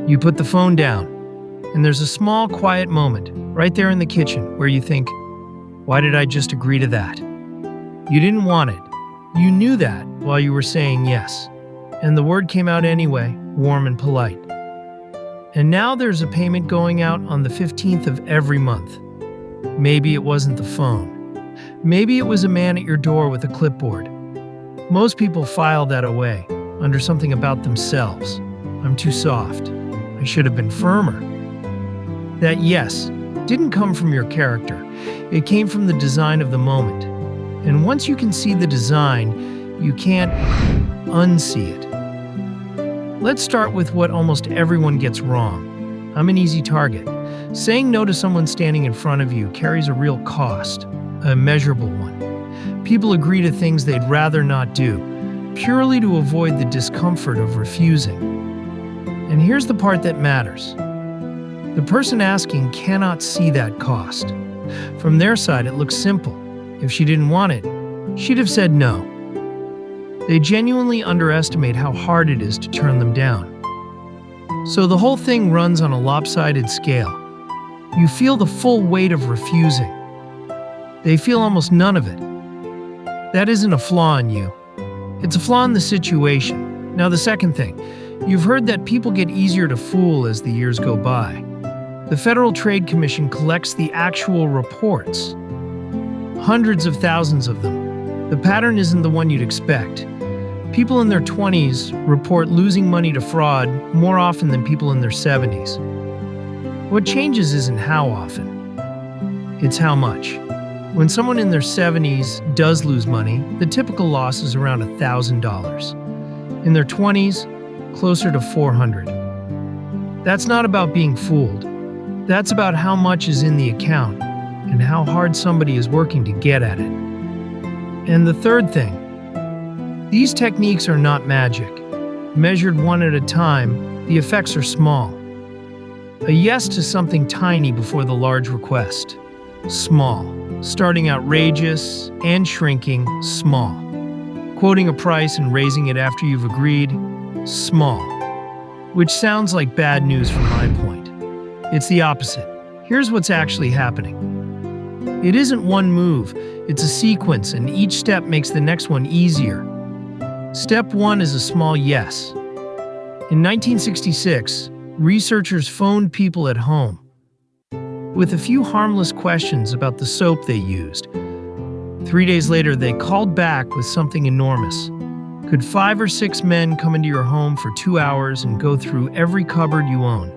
You put the phone down, and there's a small, quiet moment right there in the kitchen where you think, why did I just agree to that? You didn't want it. You knew that while you were saying yes. And the word came out anyway, warm and polite. And now there's a payment going out on the 15th of every month. Maybe it wasn't the phone. Maybe it was a man at your door with a clipboard. Most people file that away, under something about themselves. I'm too soft. I should have been firmer. That yes didn't come from your character. It came from the design of the moment. And once you can see the design, you can't unsee it. Let's start with what almost everyone gets wrong. I'm an easy target. Saying no to someone standing in front of you carries a real cost, a measurable one. People agree to things they'd rather not do, purely to avoid the discomfort of refusing. And here's the part that matters. The person asking cannot see that cost. From their side, it looks simple. If she didn't want it, she'd have said no. They genuinely underestimate how hard it is to turn them down. So the whole thing runs on a lopsided scale. You feel the full weight of refusing. They feel almost none of it. That isn't a flaw in you. It's a flaw in the situation. Now the second thing, you've heard that people get easier to fool as the years go by. The Federal Trade Commission collects the actual reports. Hundreds of thousands of them. The pattern isn't the one you'd expect. People in their 20s report losing money to fraud more often than people in their 70s. What changes isn't how often, it's how much. When someone in their 70s does lose money, the typical loss is around $1,000. In their 20s, closer to $400. That's not about being fooled. That's about how much is in the account and how hard somebody is working to get at it. And the third thing, these techniques are not magic. Measured one at a time, the effects are small. A yes to something tiny before the large request. Small. Starting outrageous and shrinking. Small. Quoting a price and raising it after you've agreed. Small. Which sounds like bad news from my point. It's the opposite. Here's what's actually happening. It isn't one move, it's a sequence, and each step makes the next one easier. Step 1 is a small yes. In 1966, researchers phoned people at home with a few harmless questions about the soap they used. 3 days later, they called back with something enormous. Could 5 or 6 men come into your home for 2 hours and go through every cupboard you own?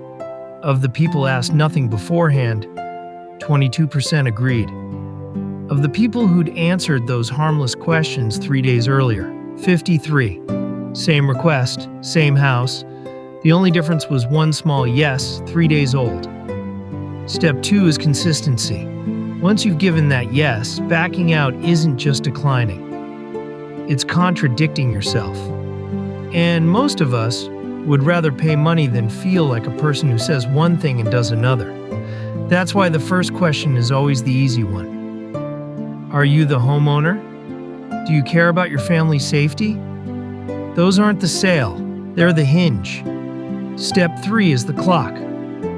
Of the people asked nothing beforehand, 22% agreed. Of the people who'd answered those harmless questions 3 days earlier, 53. Same request, same house. The only difference was one small yes, 3 days old. Step 2 is consistency. Once you've given that yes, backing out isn't just declining. It's contradicting yourself. And most of us would rather pay money than feel like a person who says one thing and does another. That's why the first question is always the easy one. Are you the homeowner? Do you care about your family's safety? Those aren't the sale, they're the hinge. Step 3 is the clock.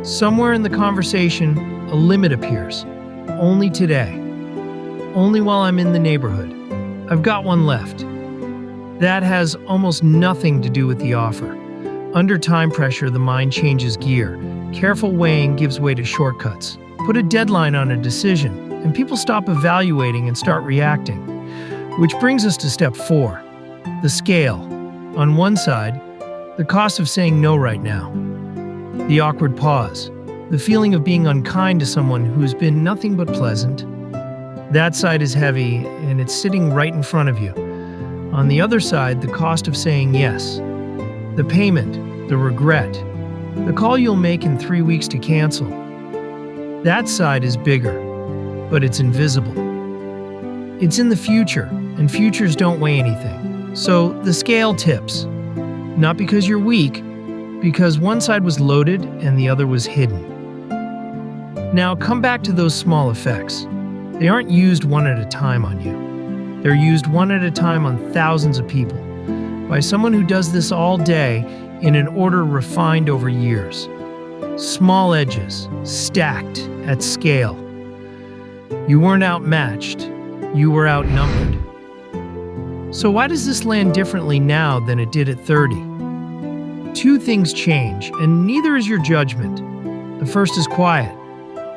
Somewhere in the conversation, a limit appears. Only today. Only while I'm in the neighborhood. I've got one left. That has almost nothing to do with the offer. Under time pressure, the mind changes gear. Careful weighing gives way to shortcuts. Put a deadline on a decision, and people stop evaluating and start reacting. Which brings us to step 4, the scale. On one side, the cost of saying no right now. The awkward pause. The feeling of being unkind to someone who's been nothing but pleasant. That side is heavy, and it's sitting right in front of you. On the other side, the cost of saying yes. The payment, the regret, the call you'll make in 3 weeks to cancel. That side is bigger, but it's invisible. It's in the future, and futures don't weigh anything. So the scale tips. Not because you're weak, because one side was loaded and the other was hidden. Now come back to those small effects. They aren't used one at a time on you. They're used one at a time on thousands of people. By someone who does this all day, in an order refined over years. Small edges, stacked at scale. You weren't outmatched, you were outnumbered. So why does this land differently now than it did at 30? Two things change, and neither is your judgment. The first is quiet.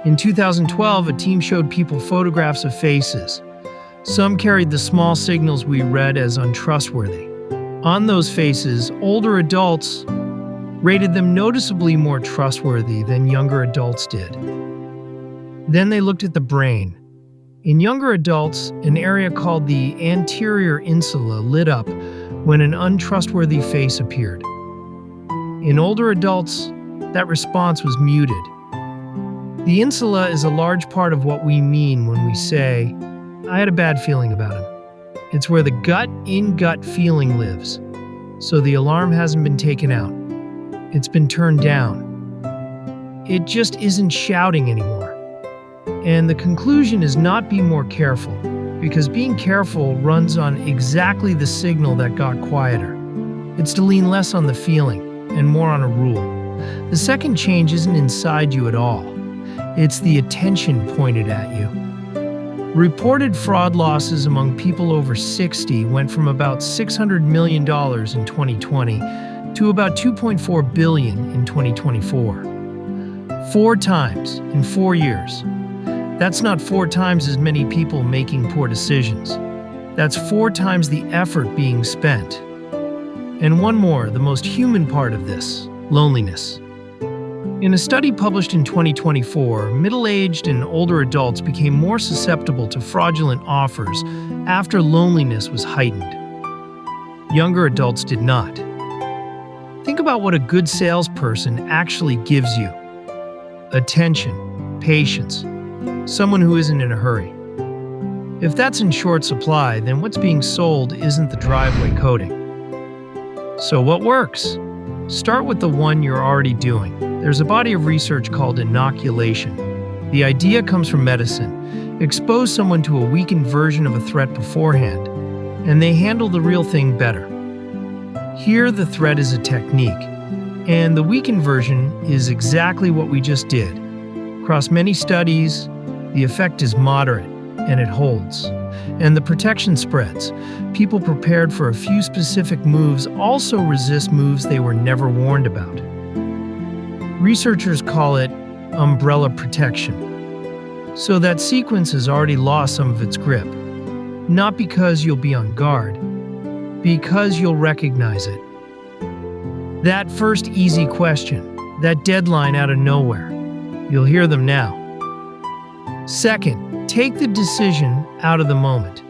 In 2012, a team showed people photographs of faces. Some carried the small signals we read as untrustworthy. On those faces, older adults rated them noticeably more trustworthy than younger adults did. Then they looked at the brain. In younger adults, an area called the anterior insula lit up when an untrustworthy face appeared. In older adults, that response was muted. The insula is a large part of what we mean when we say, "I had a bad feeling about him." It's where the gut feeling lives. So the alarm hasn't been taken out. It's been turned down. It just isn't shouting anymore. And the conclusion is not be more careful, because being careful runs on exactly the signal that got quieter. It's to lean less on the feeling and more on a rule. The second change isn't inside you at all. It's the attention pointed at you. Reported fraud losses among people over 60 went from about $600 million in 2020 to about $2.4 billion in 2024. 4 times in 4 years. That's not 4 times as many people making poor decisions. That's 4 times the effort being spent. And one more, the most human part of this, loneliness. In a study published in 2024, middle-aged and older adults became more susceptible to fraudulent offers after loneliness was heightened. Younger adults did not. Think about what a good salesperson actually gives you. Attention, patience, someone who isn't in a hurry. If that's in short supply, then what's being sold isn't the driveway coating. So what works? Start with the one you're already doing. There's a body of research called inoculation. The idea comes from medicine. Expose someone to a weakened version of a threat beforehand, and they handle the real thing better. Here, the threat is a technique, and the weakened version is exactly what we just did. Across many studies, the effect is moderate, and it holds. And the protection spreads. People prepared for a few specific moves also resist moves they were never warned about. Researchers call it umbrella protection. So that sequence has already lost some of its grip. Not because you'll be on guard, because you'll recognize it. That first easy question, that deadline out of nowhere, you'll hear them now. Second, take the decision out of the moment.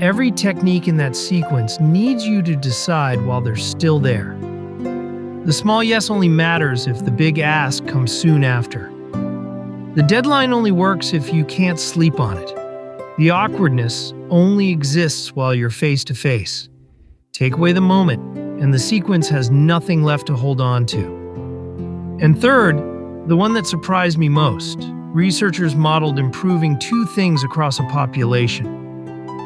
Every technique in that sequence needs you to decide while they're still there. The small yes only matters if the big ask comes soon after. The deadline only works if you can't sleep on it. The awkwardness only exists while you're face to face. Take away the moment, and the sequence has nothing left to hold on to. And third, the one that surprised me most, researchers modeled improving 2 things across a population: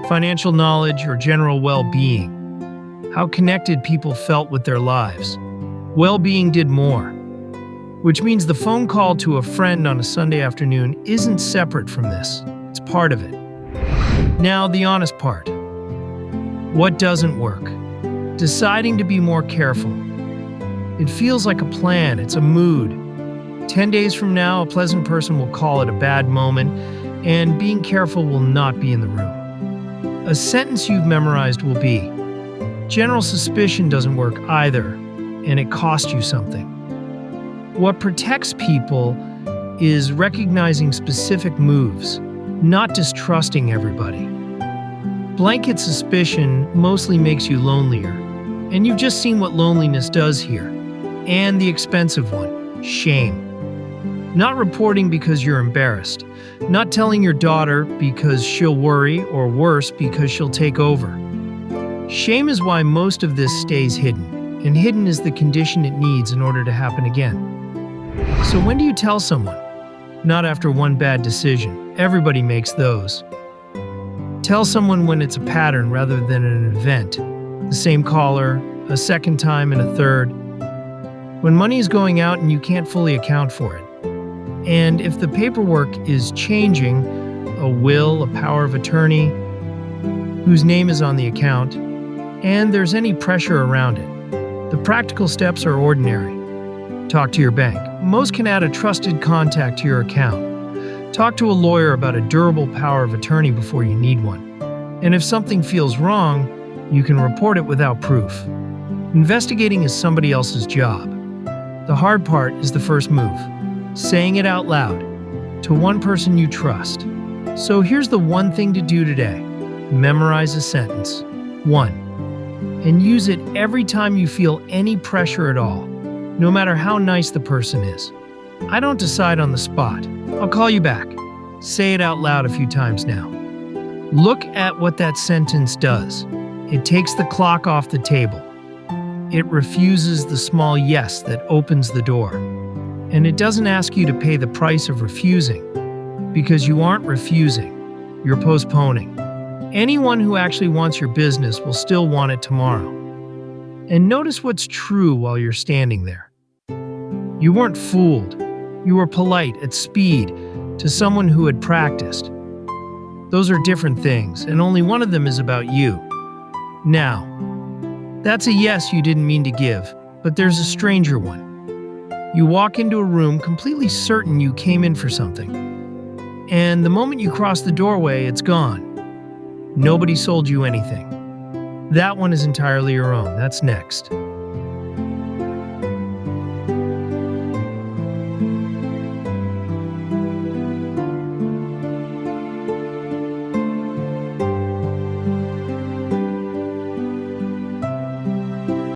financial knowledge or general well-being. How connected people felt with their lives. Well-being did more, which means the phone call to a friend on a Sunday afternoon isn't separate from this. It's part of it. Now, the honest part. What doesn't work? Deciding to be more careful. It feels like a plan, it's a mood. 10 days from now, a pleasant person will call it a bad moment, and being careful will not be in the room. A sentence you've memorized will be, general suspicion doesn't work either, and it cost you something. What protects people is recognizing specific moves, not distrusting everybody. Blanket suspicion mostly makes you lonelier, and you've just seen what loneliness does here. And the expensive one, shame. Not reporting because you're embarrassed. Not telling your daughter because she'll worry, or worse, because she'll take over. Shame is why most of this stays hidden, and hidden is the condition it needs in order to happen again. So when do you tell someone? Not after one bad decision. Everybody makes those. Tell someone when it's a pattern rather than an event. The same caller, a second time and a third. when money is going out and you can't fully account for it. And if the paperwork is changing, a will, a power of attorney, whose name is on the account, and there's any pressure around it. The practical steps are ordinary. Talk to your bank. Most can add a trusted contact to your account. Talk to a lawyer about a durable power of attorney before you need one. And if something feels wrong, you can report it without proof. Investigating is somebody else's job. The hard part is the first move, saying it out loud to one person you trust. So here's the one thing to do today. Memorize a sentence. 1. And use it every time you feel any pressure at all, no matter how nice the person is. I don't decide on the spot. I'll call you back. Say it out loud a few times now. Look at what that sentence does. It takes the clock off the table. It refuses the small yes that opens the door. And it doesn't ask you to pay the price of refusing, because you aren't refusing, you're postponing. Anyone who actually wants your business will still want it tomorrow. And notice what's true while you're standing there. You weren't fooled. You were polite at speed to someone who had practiced. Those are different things, and only one of them is about you. Now, that's a yes you didn't mean to give, but there's a stranger one. You walk into a room completely certain you came in for something. And the moment you cross the doorway, it's gone. Nobody sold you anything. That one is entirely your own. That's next.